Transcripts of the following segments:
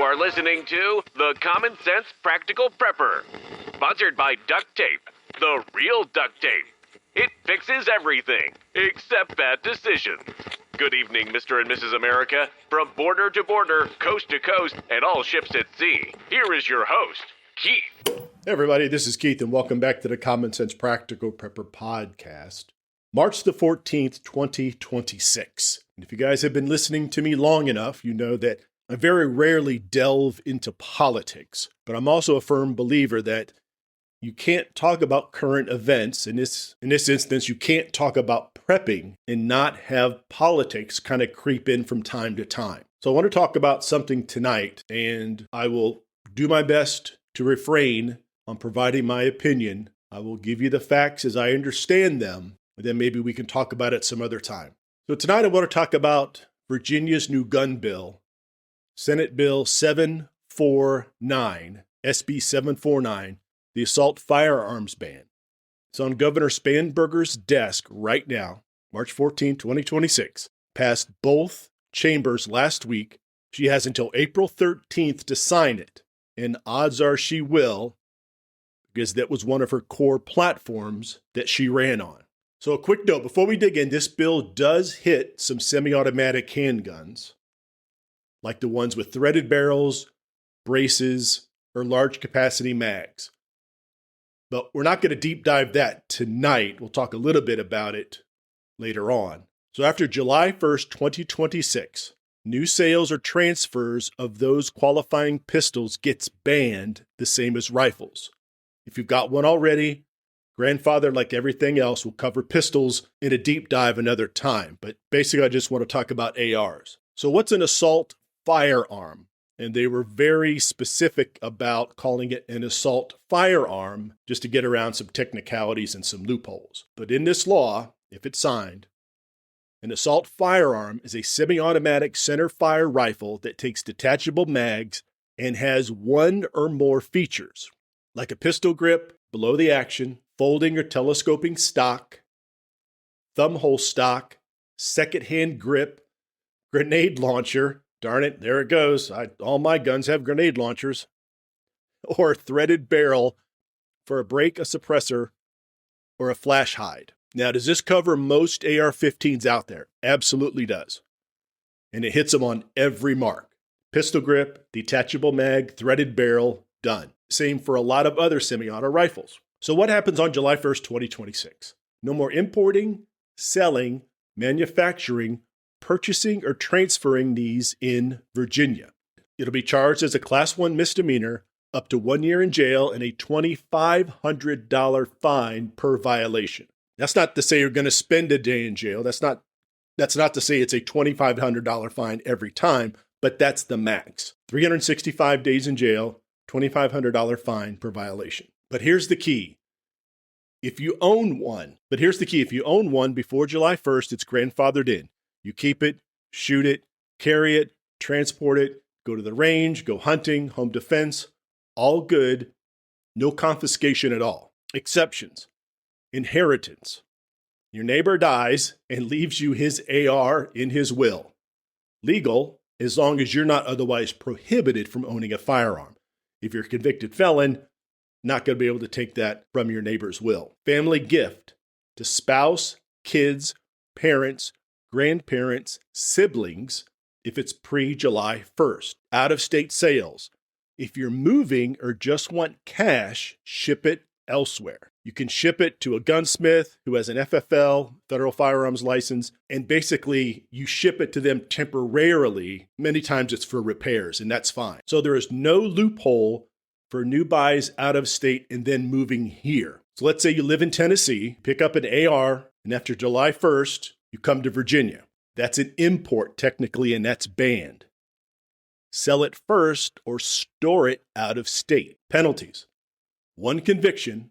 are listening to The Common Sense Practical Prepper, sponsored by Duct Tape, the real duct tape. It fixes everything, except bad decisions. Good evening, Mr. and Mrs. America. From border to border, coast to coast, and all ships at sea, here is your host, Keith. Hey everybody, this is Keith, and welcome back to the Common Sense Practical Prepper podcast. March the 14th, 2026. And if you guys have been listening to me long enough, you know that I very rarely delve into politics, but I'm also a firm believer that you can't talk about current events. In this instance, you can't talk about prepping and not have politics kind of creep in from time to time. So I want to talk about something tonight, and I will do my best to refrain on providing my opinion. I will give you the facts as I understand them, and then maybe we can talk about it some other time. So tonight I want to talk about Virginia's new gun bill, Senate Bill 749, SB 749, the assault firearms ban. It's on Governor Spanberger's desk right now, March 14, 2026. Passed both chambers last week. She has until April 13th to sign it, and odds are she will, because that was one of her core platforms that she ran on. So a quick note, before we dig in, this bill does hit some semi-automatic handguns, like the ones with threaded barrels, braces, or large capacity mags. But we're not going to deep dive that tonight. We'll talk a little bit about it later on. So after July 1st, 2026, new sales or transfers of those qualifying pistols gets banned the same as rifles. If you've got one already, grandfather, like everything else, will cover pistols in a deep dive another time. But basically, I just want to talk about ARs. So what's an assault firearm? And they were very specific about calling it an assault firearm just to get around some technicalities and some loopholes. But in this law, if it's signed, an assault firearm is a semi-automatic center fire rifle that takes detachable mags and has one or more features, like a pistol grip below the action, folding or telescoping stock, thumbhole stock, second-hand grip, grenade launcher, darn it, there it goes, all my guns have grenade launchers, or threaded barrel for a break, a suppressor, or a flash hide. Now, does this cover most AR-15s out there? Absolutely does. And it hits them on every mark. Pistol grip, detachable mag, threaded barrel, done. Same for a lot of other semi-auto rifles. So what happens on July 1st, 2026? No more importing, selling, manufacturing, purchasing, or transferring these in Virginia. It'll be charged as a Class 1 misdemeanor, up to 1 year in jail, and a $2,500 fine per violation. That's not to say you're going to spend a day in jail. That's not to say it's a $2,500 fine every time, but that's the max. 365 days in jail, $2,500 fine per violation. But here's the key. If you own one before July 1st, it's grandfathered in. You keep it, shoot it, carry it, transport it, go to the range, go hunting, home defense, all good. No confiscation at all. Exceptions. Inheritance. Your neighbor dies and leaves you his AR in his will. Legal, as long as you're not otherwise prohibited from owning a firearm. If you're a convicted felon, not going to be able to take that from your neighbor's will. Family gift to spouse, kids, parents, grandparents, siblings, if it's pre-July 1st. Out-of-state sales. If you're moving or just want cash, ship it elsewhere. You can ship it to a gunsmith who has an FFL, federal firearms license, and basically you ship it to them temporarily. Many times it's for repairs, and that's fine. So there is no loophole for new buys out of state and then moving here. So let's say you live in Tennessee, pick up an AR, and after July 1st, you come to Virginia. That's an import technically, and that's banned. Sell it first or store it out of state. Penalties. One conviction,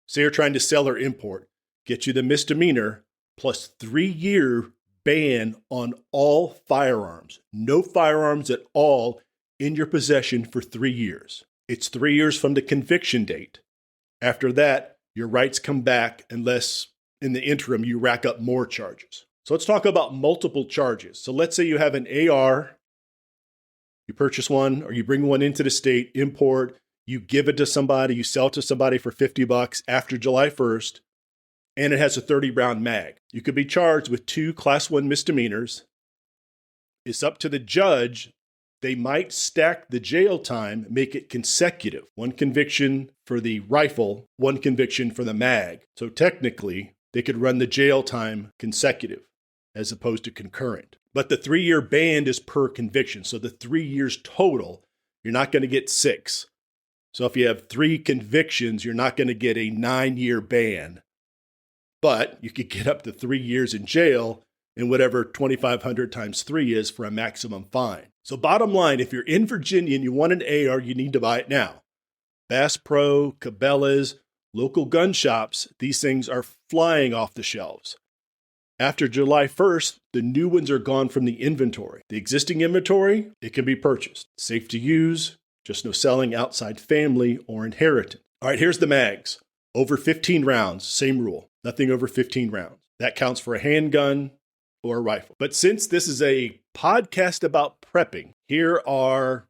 say you're trying to sell or import, gets you the misdemeanor plus 3-year ban on all firearms. No firearms at all in your possession for 3 years. It's 3 years from the conviction date. After that, your rights come back unless in the interim you rack up more charges. So let's talk about multiple charges. So let's say you have an AR, You purchase one or you bring one into the state, import, you give it to somebody, you sell it to somebody for $50 after July 1st, and it has a 30-round mag. You could be charged with 2 Class 1 misdemeanors. It's up to the judge. They might stack the jail time, make it consecutive. 1 conviction for the rifle, 1 conviction for the mag. So technically, they could run the jail time consecutive as opposed to concurrent. But the 3-year ban is per conviction. So the 3 years total, you're not going to get 6. So if you have 3 convictions, you're not going to get a 9-year ban. But you could get up to 3 years in jail and whatever 2,500 times 3 is for a maximum fine. So bottom line, if you're in Virginia and you want an AR, you need to buy it now. Bass Pro, Cabela's, local gun shops, these things are flying off the shelves. After July 1st, the new ones are gone from the inventory. The existing inventory, it can be purchased. Safe to use, just no selling outside family or inheritance. All right, here's the mags. Over 15 rounds, same rule. Nothing over 15 rounds. That counts for a handgun or a rifle. But since this is a podcast about prepping, here are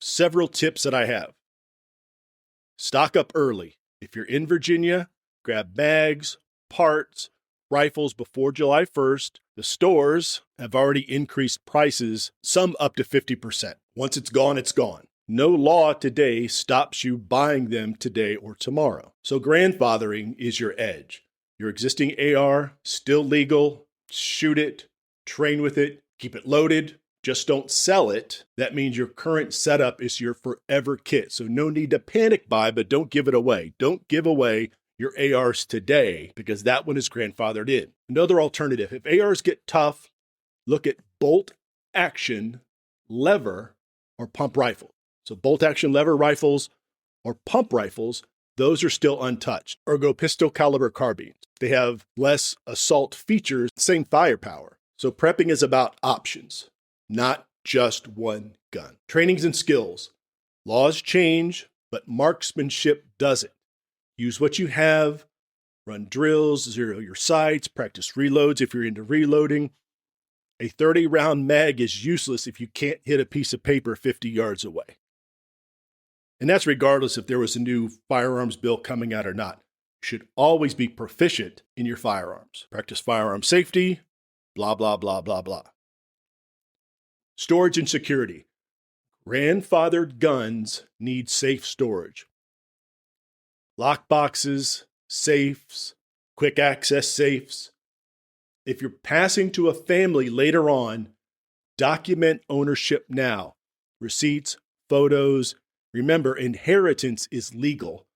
several tips that I have. Stock up early. If you're in Virginia, grab mags, parts, rifles before July 1st. The stores have already increased prices, some up to 50%. Once it's gone, it's gone. No law today stops you buying them today or tomorrow. So grandfathering is your edge. Your existing AR, still legal, shoot it, train with it, keep it loaded, just don't sell it. That means your current setup is your forever kit. So no need to panic buy, but don't give it away. Don't give away your ARs today because that one is grandfathered in. Another alternative, if ARs get tough, look at bolt action, lever, or pump rifle. So bolt action lever rifles or pump rifles, those are still untouched. Or go pistol caliber carbines. They have less assault features, same firepower. So prepping is about options, not just one gun. Trainings and skills. Laws change, but marksmanship doesn't. Use what you have, run drills, zero your sights, practice reloads if you're into reloading. A 30-round mag is useless if you can't hit a piece of paper 50 yards away. And that's regardless if there was a new firearms bill coming out or not. You should always be proficient in your firearms. Practice firearm safety, blah, blah, blah, blah, blah. Storage and security. Grandfathered guns need safe storage. Lock boxes, safes, quick access safes. If you're passing to a family later on, document ownership now. Receipts, photos. Remember, inheritance is legal,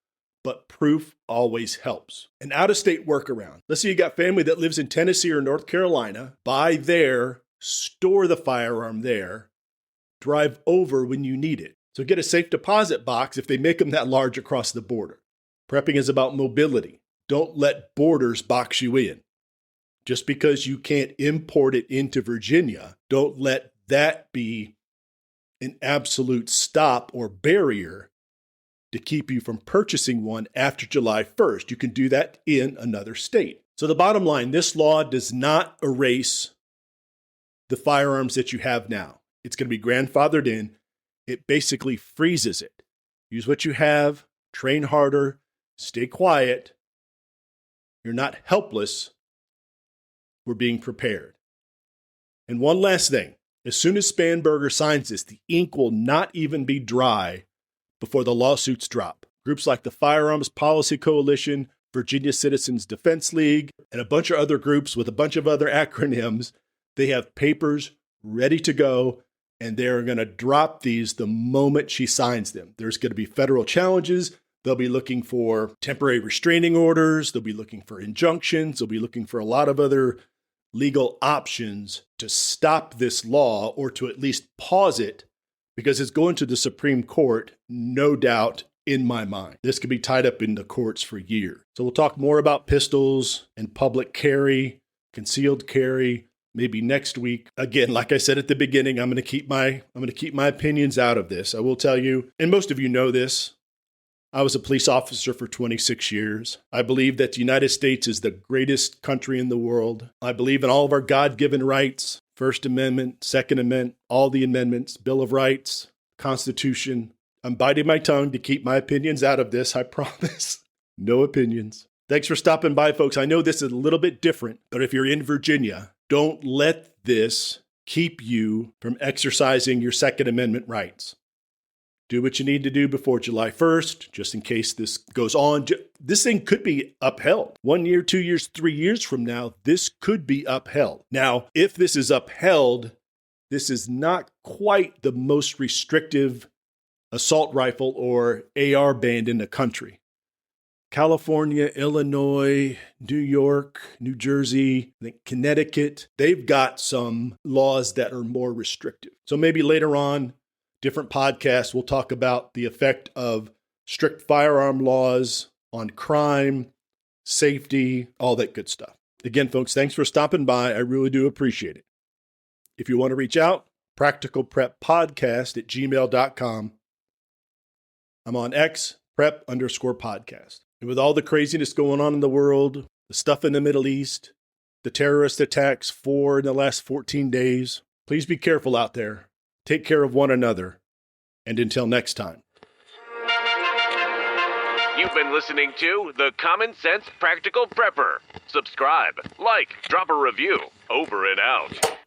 but proof always helps. An out-of-state workaround. Let's say you got family that lives in Tennessee or North Carolina. Buy there, store the firearm there, drive over when you need it. So get a safe deposit box if they make them that large across the border. Prepping is about mobility. Don't let borders box you in. Just because you can't import it into Virginia, don't let that be an absolute stop or barrier to keep you from purchasing one after July 1st. You can do that in another state. So the bottom line, this law does not erase the firearms that you have now. It's going to be grandfathered in. It basically freezes it. Use what you have, train harder, stay quiet. You're not helpless. We're being prepared. And one last thing. As soon as Spanberger signs this, the ink will not even be dry before the lawsuits drop. Groups like the Firearms Policy Coalition, Virginia Citizens Defense League, and a bunch of other groups with a bunch of other acronyms, they have papers ready to go, and they're going to drop these the moment she signs them. There's going to be federal challenges. They'll be looking for temporary restraining orders. They'll be looking for injunctions. They'll be looking for a lot of other legal options to stop this law or to at least pause it because it's going to the Supreme Court, no doubt in my mind. This could be tied up in the courts for years. So we'll talk more about pistols and public carry, concealed carry, maybe next week. Again, like I said at the beginning, I'm going to keep my opinions out of this. I will tell you, and most of you know this, I was a police officer for 26 years. I believe that the United States is the greatest country in the world. I believe in all of our God-given rights. First Amendment, Second Amendment, all the amendments, Bill of Rights, Constitution. I'm biting my tongue to keep my opinions out of this, I promise. No opinions. Thanks for stopping by, folks. I know this is a little bit different, but if you're in Virginia, don't let this keep you from exercising your Second Amendment rights. Do what you need to do before July 1st, just in case this goes on. This thing could be upheld. 1 year, 2 years, 3 years from now, this could be upheld. Now, if this is upheld, this is not quite the most restrictive assault rifle or AR ban in the country. California, Illinois, New York, New Jersey, I think Connecticut, they've got some laws that are more restrictive. So maybe later on, different podcasts, we'll talk about the effect of strict firearm laws on crime, safety, all that good stuff. Again, folks, thanks for stopping by. I really do appreciate it. If you want to reach out, practicalpreppodcast@gmail.com. I'm on X, prep_podcast. And with all the craziness going on in the world, the stuff in the Middle East, the terrorist attacks in the last 14 days, please be careful out there. Take care of one another. And until next time. You've been listening to The Common Sense Practical Prepper. Subscribe, like, drop a review. Over and out.